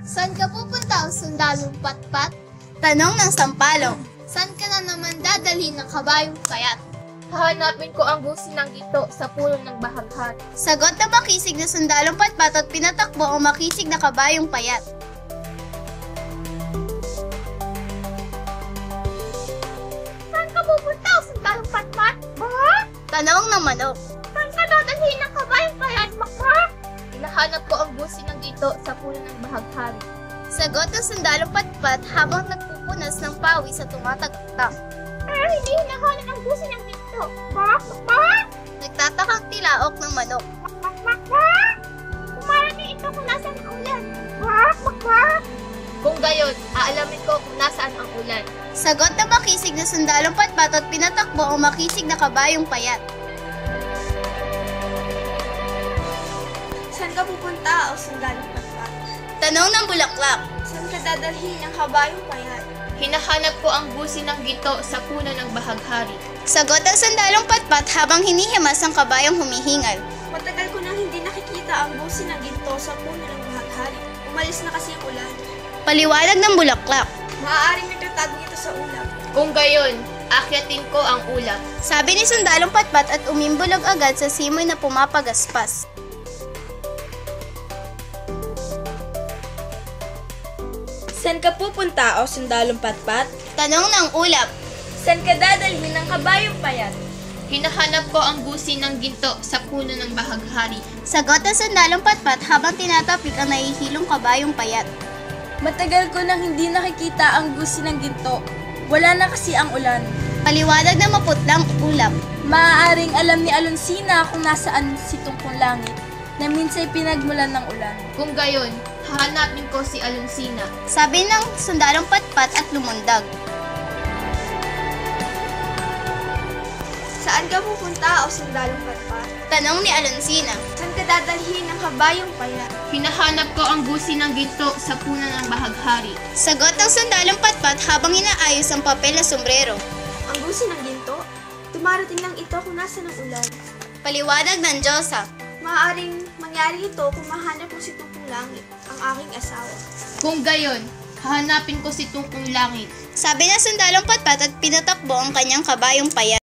Saan ka pupunta, sundalong patpat? Tanong ng sampalong. Saan ka na naman dadalhin ng kabayong payat? Hahanapin ko ang gusinang ito sa puno ng bahaghari. Sagot ng makisig na sundalong patpat at pinatakbo ang makisig na kabayong payat. Saan ka pupunta, sundalong patpat? Tanong ng manok. Saan ka dadalhin ng kabayong payat, hinahanap ko ang gusinang ito sa puno ng bahaghari. Sagot ng sundalong patpat habang nagpupunas ng pawis sa tumatagtak. Pero hindi hinahanap ang gusinang ito. Nagtatakang tilaok ng manok. Kumarating ito kung nasaan ang ulan. Kung gayon, aalamin ko kung nasaan ang ulan. Sagot ng makisig na sundalong patpat at pinatakbo ang makisig na kabayong payat. Saan ka pupunta o sundalong patpat? Tanong ng bulaklak. Saan ka dadalhin ng kabayong payat? Hinahanap ko ang gusinang ito sa puno ng bahaghari. Sagot ng sundalong patpat habang hinihimas ang kabayong humihingal. Matagal ko nang hindi nakikita ang busi ng ginto sa puno ng bahaghari. Umalis na kasi ang ulan. Paliwanag ng bulaklak. Maaaring nagtatago ito sa ulap. Kung gayon, akyatin ko ang ulap. Sabi ni sundalong patpat at umimbulag agad sa simoy na pumapagaspas. Saan ka pupunta o sundalong patpat? Tanong ng ulap. Saan ka dadalhin ng kabayong payat? Hinahanap ko ang gusinang ginto sa puno ng bahaghari. Sagot ng sundalong patpat habang tinatapik ang nahihilong kabayong payat. Matagal ko nang hindi nakikita ang busi ng ginto. Wala na kasi ang ulan. Paliwanag ng maputlang ulap. Maaaring alam ni Alonsina kung nasaan si Tungkong Langit na minsay pinagmulan ng ulan. Kung gayon, hahanapin ko si Alonsina. Sabi ng sundalong patpat at lumundag. Saan ka pupunta o sundalong patpat? Tanong ni Alonsina. Saan ka dadalhin ng kabayong payat? Hinahanap ko ang gusinang ginto sa puno ng bahaghari. Sagot ng sundalong patpat habang inaayos ang papel na sombrero. Ang busi ng ginto? Dumarating lang ito kung nasa ng ulan. Paliwanag ng Diyosa. Maaaring mangyari ito kung mahanap mo si Tungkong Langit, ang aking asawa. Kung gayon, hahanapin ko si Tungkong Langit. Sabi ng sundalong patpat at pinatakbo ang kanyang kabayong payat.